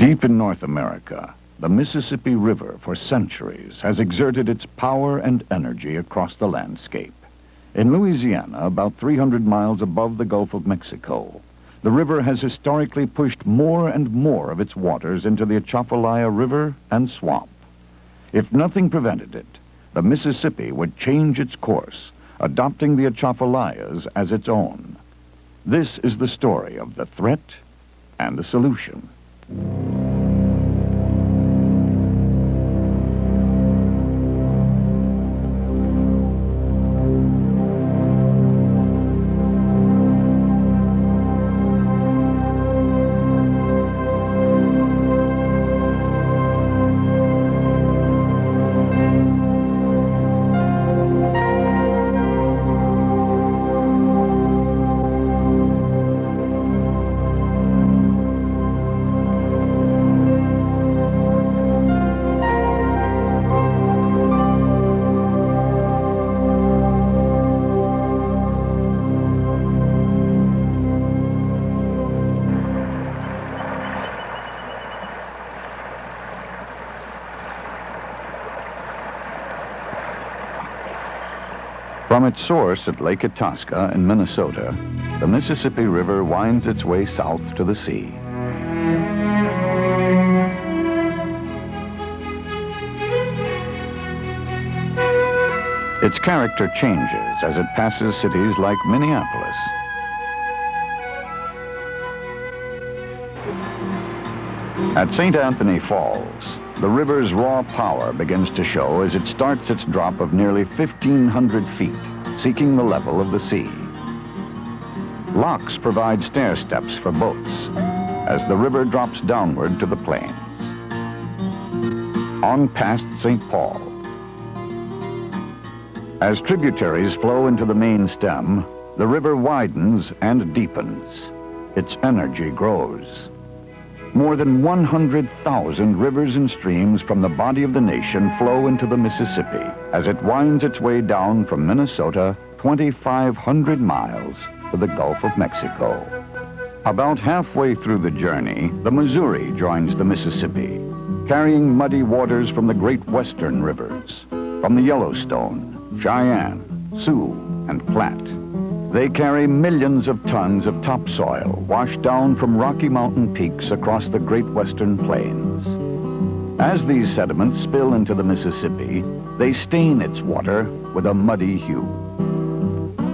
Deep in North America, the Mississippi River for centuries has exerted its power and energy across the landscape. In Louisiana, about 300 miles above the Gulf of Mexico, the river has historically pushed more and more of its waters into the Atchafalaya River and swamp. If nothing prevented it, the Mississippi would change its course, adopting the Atchafalayas as its own. This is the story of the threat and the solution. From its source at Lake Itasca in Minnesota, the Mississippi River winds its way south to the sea. Its character changes as it passes cities like Minneapolis. At St. Anthony Falls, the river's raw power begins to show as it starts its drop of nearly 1,500 feet, seeking the level of the sea. Locks provide stair steps for boats as the river drops downward to the plains. On past St. Paul. As tributaries flow into the main stem, the river widens and deepens. Its energy grows. More than 100,000 rivers and streams from the body of the nation flow into the Mississippi as it winds its way down from Minnesota 2,500 miles to the Gulf of Mexico. About halfway through the journey, the Missouri joins the Mississippi, carrying muddy waters from the great western rivers, from the Yellowstone, Cheyenne, Sioux, and Platte. They carry millions of tons of topsoil washed down from Rocky Mountain peaks across the great western plains. As these sediments spill into the Mississippi, they stain its water with a muddy hue.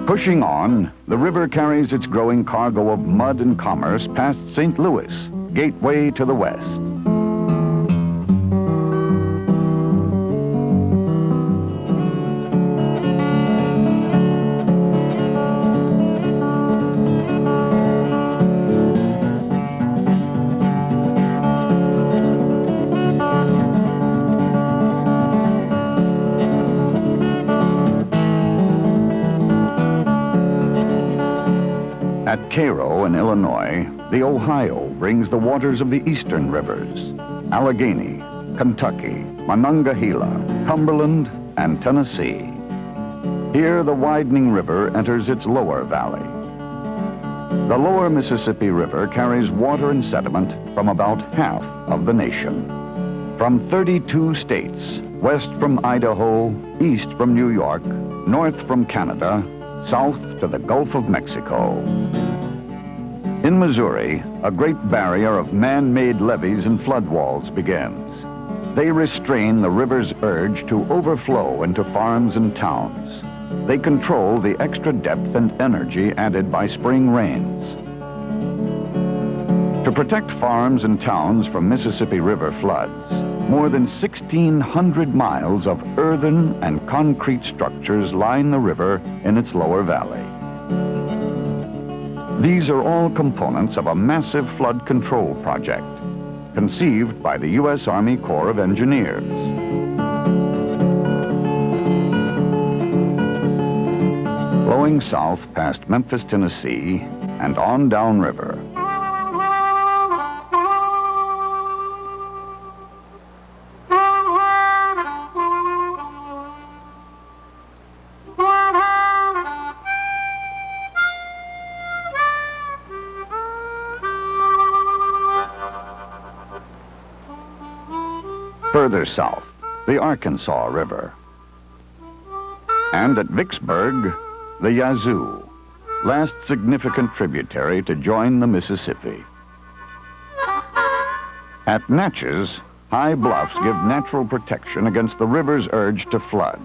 Pushing on, the river carries its growing cargo of mud and commerce past St. Louis, gateway to the west. At Cairo in Illinois, the Ohio brings the waters of the eastern rivers, Allegheny, Kentucky, Monongahela, Cumberland, and Tennessee. Here, the widening river enters its lower valley. The lower Mississippi River carries water and sediment from about half of the nation. From 32 states, west from Idaho, east from New York, north from Canada, south to the Gulf of Mexico. In Missouri, a great barrier of man-made levees and flood walls begins. They restrain the river's urge to overflow into farms and towns. They control the extra depth and energy added by spring rains. To protect farms and towns from Mississippi River floods, more than 1,600 miles of earthen and concrete structures line the river in its lower valley. These are all components of a massive flood control project, conceived by the U.S. Army Corps of Engineers. Flowing south past Memphis, Tennessee, and on downriver, Further south, the Arkansas River. And at Vicksburg, the Yazoo, last significant tributary to join the Mississippi. At Natchez, high bluffs give natural protection against the river's urge to flood,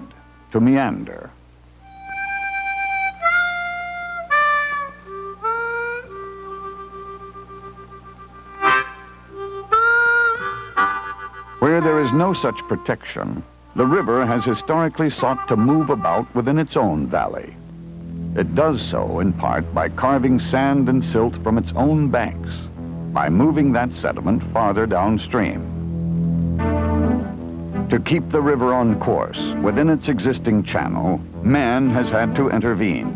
to meander. Where there is no such protection, the river has historically sought to move about within its own valley. It does so in part by carving sand and silt from its own banks, by moving that sediment farther downstream. To keep the river on course within its existing channel, man has had to intervene.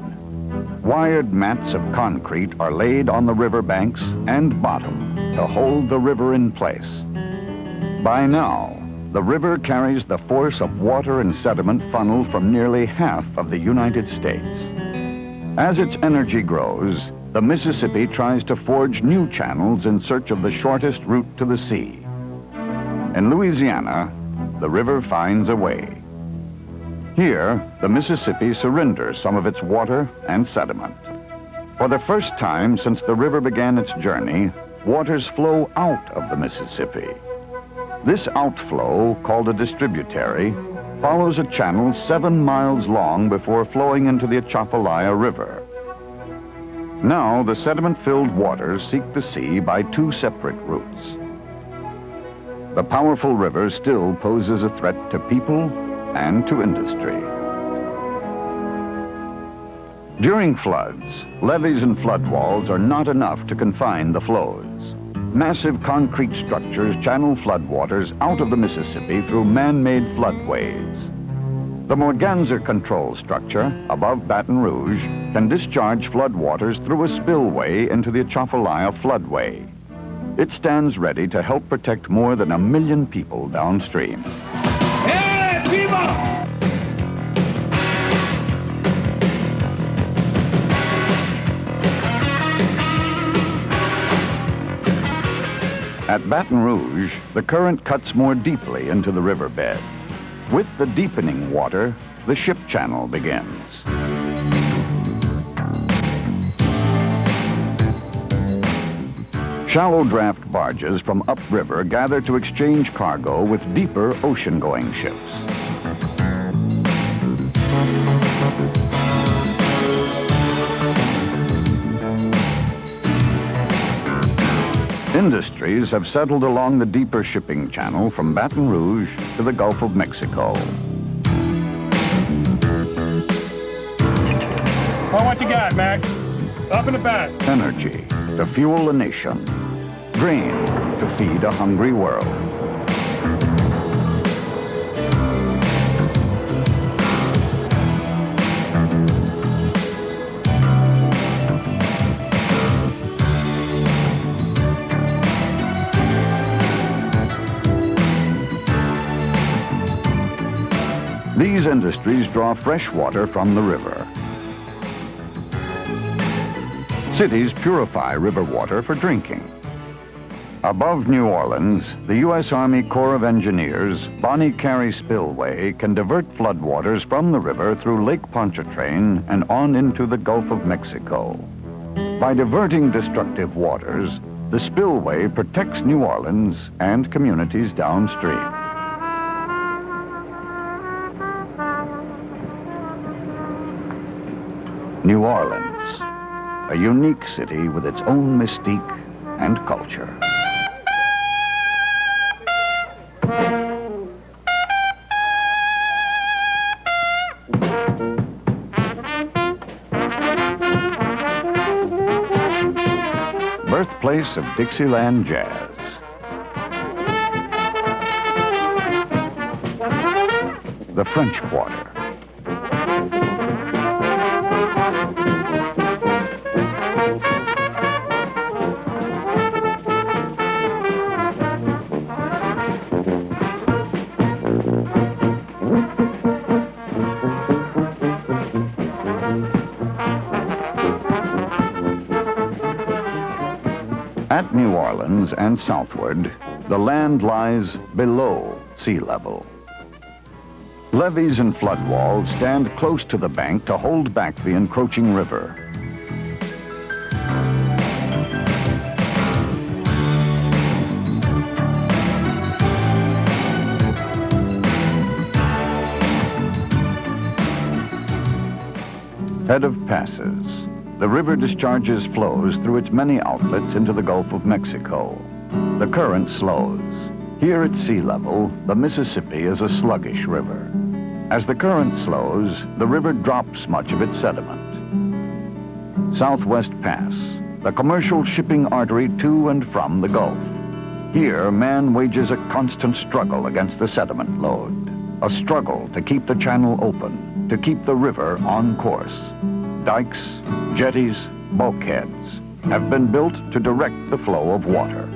Wired mats of concrete are laid on the river banks and bottom to hold the river in place. By now, the river carries the force of water and sediment funneled from nearly half of the United States. As its energy grows, the Mississippi tries to forge new channels in search of the shortest route to the sea. In Louisiana, the river finds a way. Here, the Mississippi surrenders some of its water and sediment. For the first time since the river began its journey, waters flow out of the Mississippi. This outflow, called a distributary, follows a channel 7 miles long before flowing into the Atchafalaya River. Now, the sediment-filled waters seek the sea by 2 separate routes. The powerful river still poses a threat to people and to industry. During floods, levees and floodwalls are not enough to confine the flows. Massive concrete structures channel floodwaters out of the Mississippi through man-made floodways. The Morganzer control structure above Baton Rouge can discharge floodwaters through a spillway into the Atchafalaya floodway. It stands ready to help protect more than 1 million people downstream. Hey, people! At Baton Rouge, the current cuts more deeply into the riverbed. With the deepening water, the ship channel begins. Shallow draft barges from upriver gather to exchange cargo with deeper ocean-going ships. Industries have settled along the deeper shipping channel from Baton Rouge to the Gulf of Mexico. Oh, what you got, Max? Up in the back. Energy to fuel a nation. Grain to feed a hungry world. These industries draw fresh water from the river. Cities purify river water for drinking. Above New Orleans, the U.S. Army Corps of Engineers' Bonnie Carey Spillway can divert floodwaters from the river through Lake Pontchartrain and on into the Gulf of Mexico. By diverting destructive waters, the spillway protects New Orleans and communities downstream. New Orleans, a unique city with its own mystique and culture. Birthplace of Dixieland jazz. The French Quarter. At New Orleans and southward, the land lies below sea level. Levees and flood walls stand close to the bank to hold back the encroaching river. Head of passes, the river discharges flows through its many outlets into the Gulf of Mexico. The current slows. Here at sea level, the Mississippi is a sluggish river. As the current slows, the river drops much of its sediment. Southwest Pass, the commercial shipping artery to and from the Gulf. Here, man wages a constant struggle against the sediment load. A struggle to keep the channel open, to keep the river on course. Dikes, jetties, bulkheads have been built to direct the flow of water.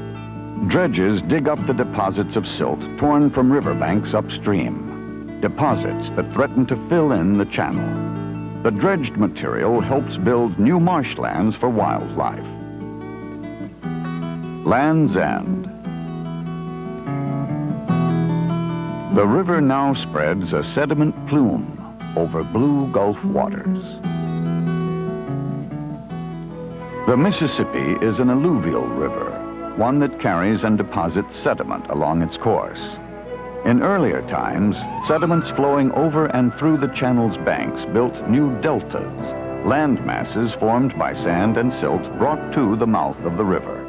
Dredges dig up the deposits of silt torn from riverbanks upstream, deposits that threaten to fill in the channel. The dredged material helps build new marshlands for wildlife. Land's End. The river now spreads a sediment plume over blue Gulf waters. The Mississippi is an alluvial river, one that carries and deposits sediment along its course. In earlier times, sediments flowing over and through the channel's banks built new deltas, land masses formed by sand and silt brought to the mouth of the river.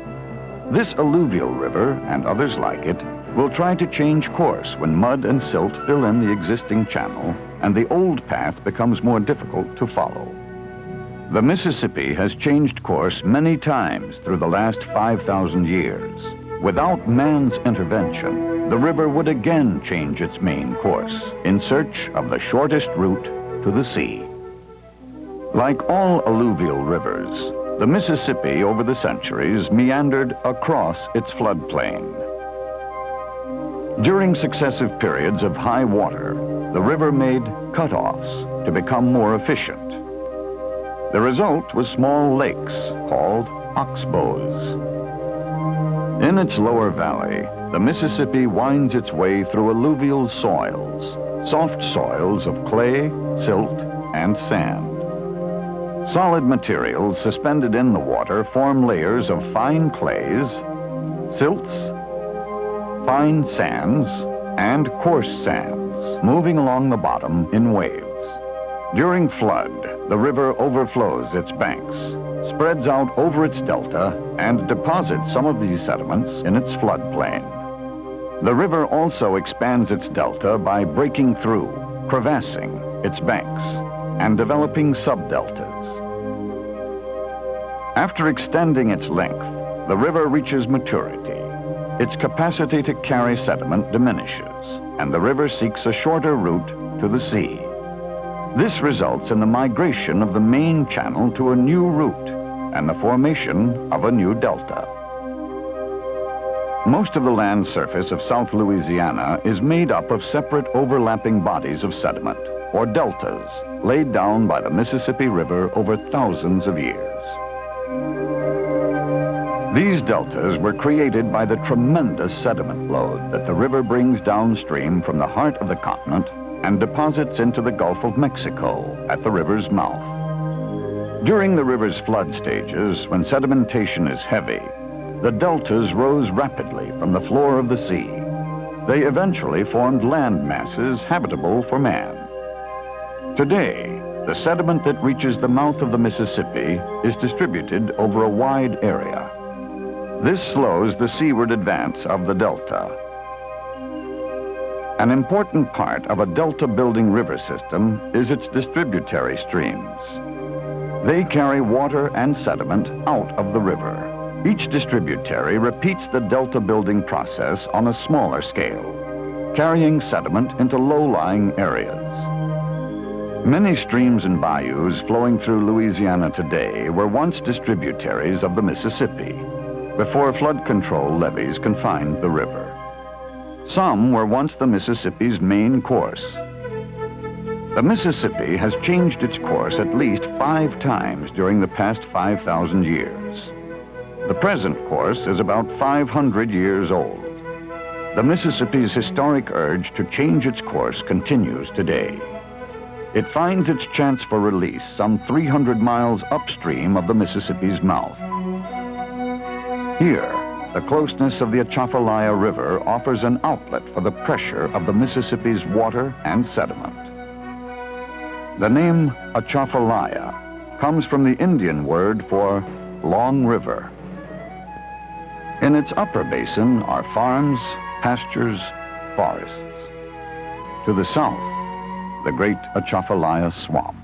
This alluvial river, and others like it, will try to change course when mud and silt fill in the existing channel and the old path becomes more difficult to follow. The Mississippi has changed course many times through the last 5,000 years. Without man's intervention, the river would again change its main course in search of the shortest route to the sea. Like all alluvial rivers, the Mississippi over the centuries meandered across its floodplain. During successive periods of high water, the river made cutoffs to become more efficient. The result was small lakes called oxbows. In its lower valley, the Mississippi winds its way through alluvial soils, soft soils of clay, silt, and sand. Solid materials suspended in the water form layers of fine clays, silts, fine sands, and coarse sands, moving along the bottom in waves. During flood, the river overflows its banks, spreads out over its delta, and deposits some of these sediments in its floodplain. The river also expands its delta by breaking through, crevassing its banks, and developing subdeltas. After extending its length, the river reaches maturity. Its capacity to carry sediment diminishes, and the river seeks a shorter route to the sea. This results in the migration of the main channel to a new route and the formation of a new delta. Most of the land surface of South Louisiana is made up of separate overlapping bodies of sediment, or deltas, laid down by the Mississippi River over thousands of years. These deltas were created by the tremendous sediment load that the river brings downstream from the heart of the continent and deposits into the Gulf of Mexico at the river's mouth. During the river's flood stages, when sedimentation is heavy, the deltas rose rapidly from the floor of the sea. They eventually formed land masses habitable for man. Today, the sediment that reaches the mouth of the Mississippi is distributed over a wide area. This slows the seaward advance of the delta. An important part of a delta-building river system is its distributary streams. They carry water and sediment out of the river. Each distributary repeats the delta-building process on a smaller scale, carrying sediment into low-lying areas. Many streams and bayous flowing through Louisiana today were once distributaries of the Mississippi, before flood control levees confined the river. Some were once the Mississippi's main course. The Mississippi has changed its course at least 5 times during the past 5,000 years. The present course is about 500 years old. the Mississippi's historic urge to change its course continues today. It finds its chance for release some 300 miles upstream of the Mississippi's mouth. Here, the closeness of the Atchafalaya River offers an outlet for the pressure of the Mississippi's water and sediment. The name Atchafalaya comes from the Indian word for long river. In its upper basin are farms, pastures, forests. To the south, the great Atchafalaya Swamp.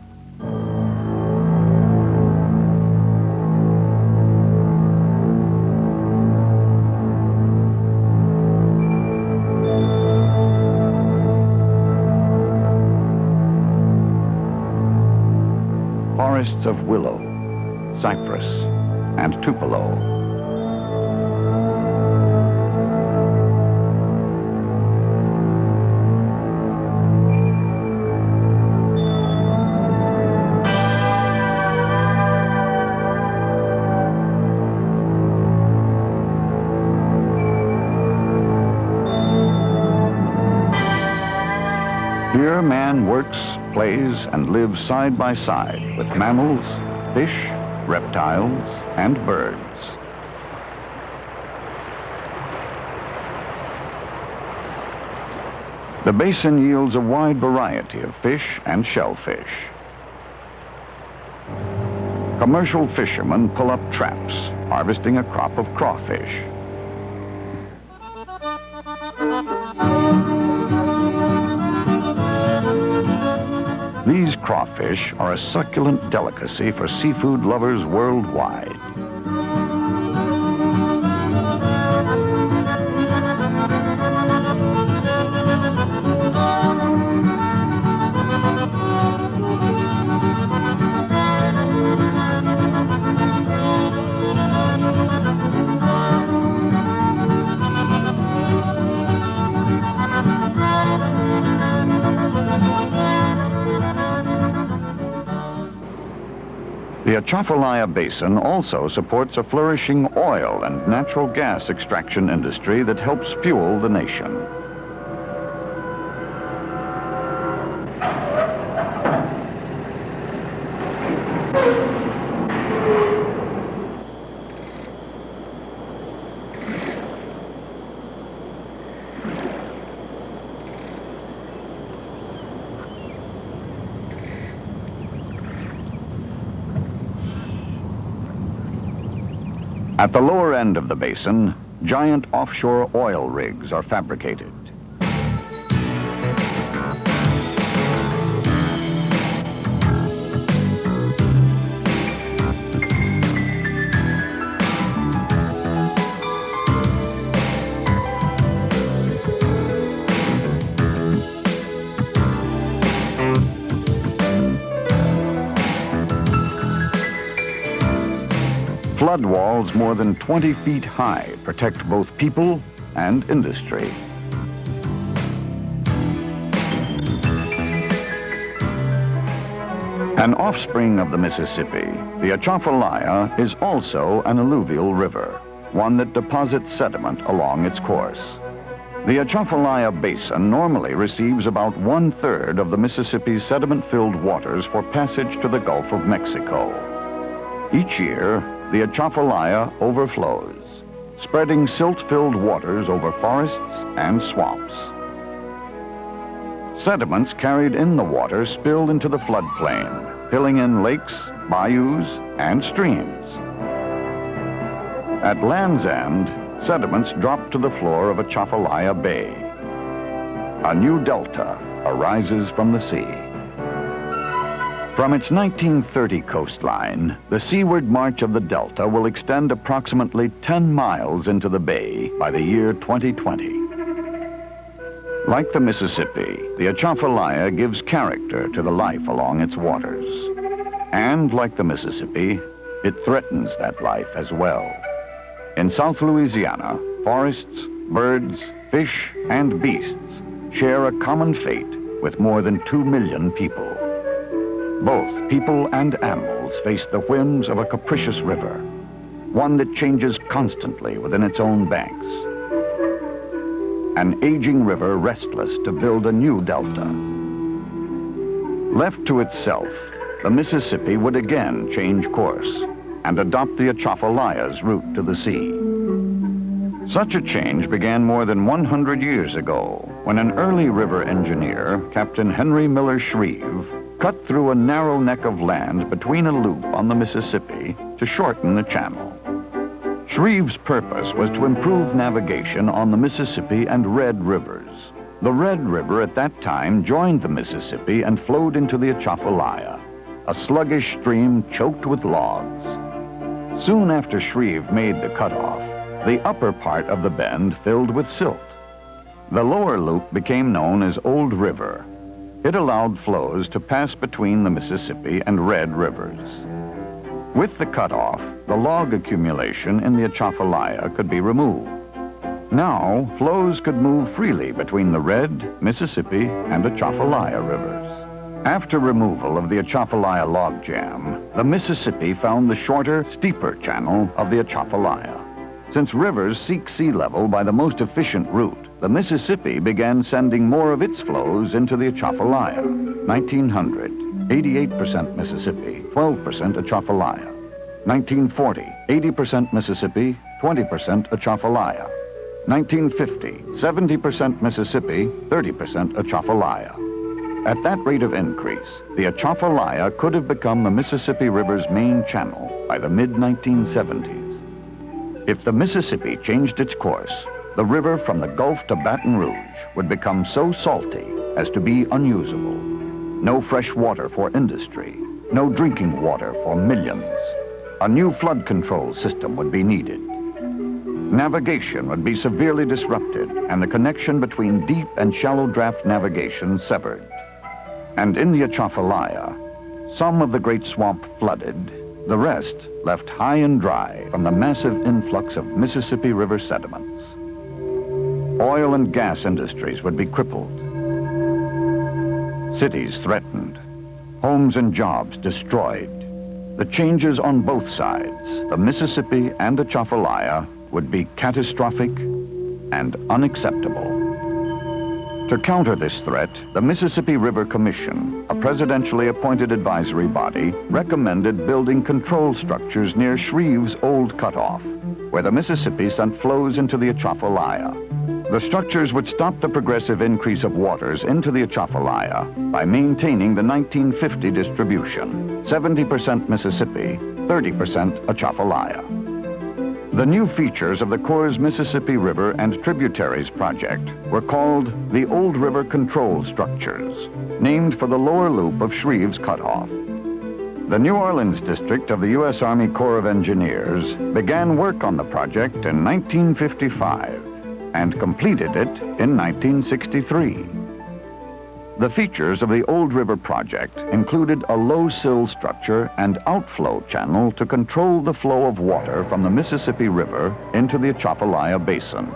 Forests of willow, cypress, and tupelo. Here, man works, plays, and lives side by side with mammals, fish, reptiles, and birds. The basin yields a wide variety of fish and shellfish. Commercial fishermen pull up traps, harvesting a crop of crawfish. These crawfish are a succulent delicacy for seafood lovers worldwide. The Atchafalaya Basin also supports a flourishing oil and natural gas extraction industry that helps fuel the nation. At the lower end of the basin, giant offshore oil rigs are fabricated. Flood walls more than 20 feet high protect both people and industry. An offspring of the Mississippi, the Atchafalaya is also an alluvial river, one that deposits sediment along its course. The Atchafalaya Basin normally receives about 1/3 of the Mississippi's sediment-filled waters for passage to the Gulf of Mexico. Each year, the Atchafalaya overflows, spreading silt-filled waters over forests and swamps. Sediments carried in the water spill into the floodplain, filling in lakes, bayous, and streams. At Land's End, sediments drop to the floor of Atchafalaya Bay. A new delta arises from the sea. From its 1930 coastline, the seaward march of the delta will extend approximately 10 miles into the bay by the year 2020. Like the Mississippi, the Atchafalaya gives character to the life along its waters. And like the Mississippi, it threatens that life as well. In South Louisiana, forests, birds, fish, and beasts share a common fate with more than 2 million people. Both people and animals face the whims of a capricious river, one that changes constantly within its own banks. an aging river restless to build a new delta. Left to itself, the Mississippi would again change course and adopt the Atchafalaya's route to the sea. Such a change began more than 100 years ago when an early river engineer, Captain Henry Miller Shreve, cut through a narrow neck of land between a loop on the Mississippi to shorten the channel. Shreve's purpose was to improve navigation on the Mississippi and Red Rivers. The Red River at that time joined the Mississippi and flowed into the Atchafalaya, a sluggish stream choked with logs. Soon after Shreve made the cutoff, the upper part of the bend filled with silt. The lower loop became known as Old River. It allowed flows to pass between the Mississippi and Red Rivers. With the cutoff, the log accumulation in the Atchafalaya could be removed. Now, flows could move freely between the Red, Mississippi, and Atchafalaya rivers. After removal of the Atchafalaya logjam, the Mississippi found the shorter, steeper channel of the Atchafalaya. Since rivers seek sea level by the most efficient route, the Mississippi began sending more of its flows into the Atchafalaya. 1900, 88% Mississippi, 12% Atchafalaya. 1940, 80% Mississippi, 20% Atchafalaya. 1950, 70% Mississippi, 30% Atchafalaya. At that rate of increase, the Atchafalaya could have become the Mississippi River's main channel by the mid-1970s. If the Mississippi changed its course, the river from the Gulf to Baton Rouge would become so salty as to be unusable. No fresh water for industry, no drinking water for millions. A new flood control system would be needed. Navigation would be severely disrupted and the connection between deep and shallow draft navigation severed. And in the Atchafalaya, some of the great swamp flooded, the rest left high and dry from the massive influx of Mississippi River sediments. Oil and gas industries would be crippled, cities threatened, homes and jobs destroyed. The changes on both sides, the Mississippi and Atchafalaya, would be catastrophic and unacceptable. To counter this threat, the Mississippi River Commission, a presidentially appointed advisory body, recommended building control structures near Shreve's old cutoff, where the Mississippi sent flows into the Atchafalaya. The structures would stop the progressive increase of waters into the Atchafalaya by maintaining the 1950 distribution, 70% Mississippi, 30% Atchafalaya. The new features of the Corps' Mississippi River and Tributaries project were called the Old River Control Structures, named for the lower loop of Shreve's cutoff. The New Orleans district of the U.S. Army Corps of Engineers began work on the project in 1955 and completed it in 1963. The features of the Old River project included a low-sill structure and outflow channel to control the flow of water from the Mississippi River into the Atchafalaya Basin.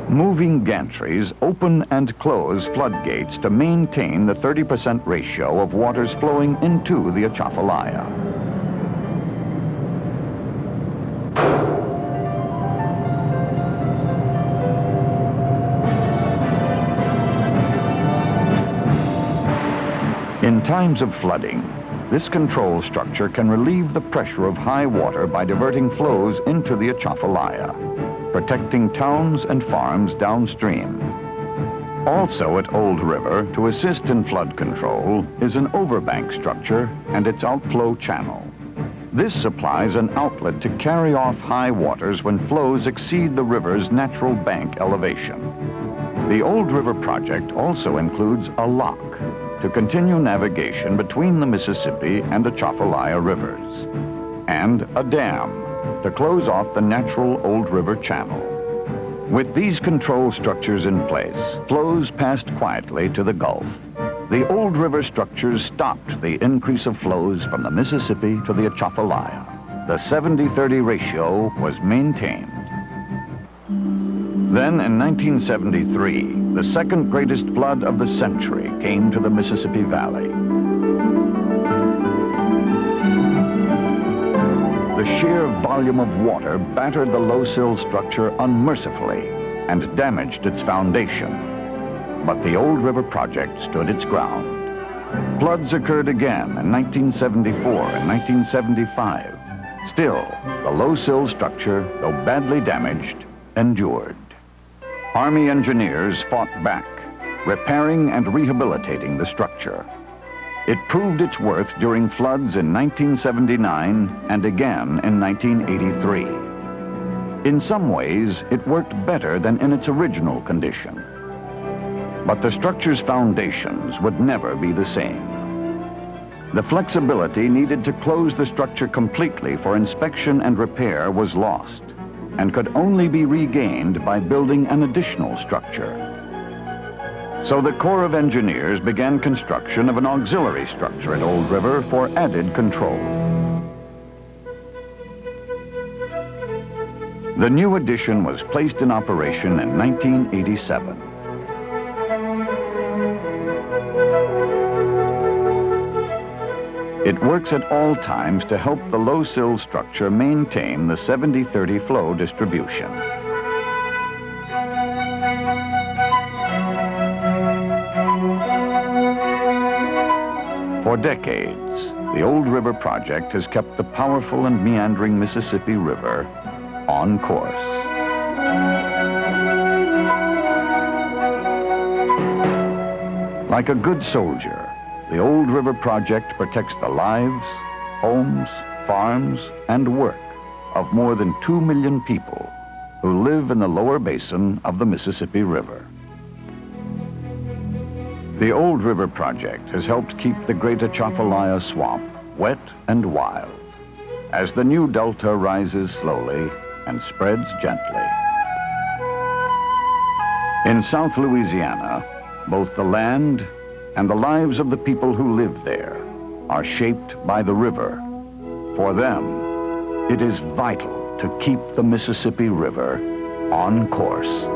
Moving gantries open and close floodgates to maintain the 30% ratio of waters flowing into the Atchafalaya. In times of flooding, this control structure can relieve the pressure of high water by diverting flows into the Atchafalaya, protecting towns and farms downstream. Also at Old River, to assist in flood control, is an overbank structure and its outflow channel. This supplies an outlet to carry off high waters when flows exceed the river's natural bank elevation. The Old River project also includes a lock to continue navigation between the Mississippi and Atchafalaya rivers, and a dam to close off the natural Old River channel. With these control structures in place, flows passed quietly to the Gulf. The Old River structures stopped the increase of flows from the Mississippi to the Atchafalaya. The 70-30 ratio was maintained. Then in 1973, the second greatest flood of the century came to the Mississippi Valley. The sheer volume of water battered the low-sill structure unmercifully, and damaged its foundation. But the Old River Project stood its ground. Floods occurred again in 1974 and 1975. Still, the low-sill structure, though badly damaged, endured. Army engineers fought back, repairing and rehabilitating the structure. It proved its worth during floods in 1979 and again in 1983. In some ways, it worked better than in its original condition. But the structure's foundations would never be the same. The flexibility needed to close the structure completely for inspection and repair was lost and could only be regained by building an additional structure. So the Corps of Engineers began construction of an auxiliary structure at Old River for added control. The new addition was placed in operation in 1987. It works at all times to help the low-sill structure maintain the 70-30 flow distribution. For decades, the Old River Project has kept the powerful and meandering Mississippi River on course. Like a good soldier, the Old River Project protects the lives, homes, farms, and work of more than 2 million people who live in the lower basin of the Mississippi River. The Old River Project has helped keep the great Atchafalaya swamp wet and wild as the new delta rises slowly and spreads gently. In South Louisiana, both the land and the lives of the people who live there are shaped by the river. For them, it is vital to keep the Mississippi River on course.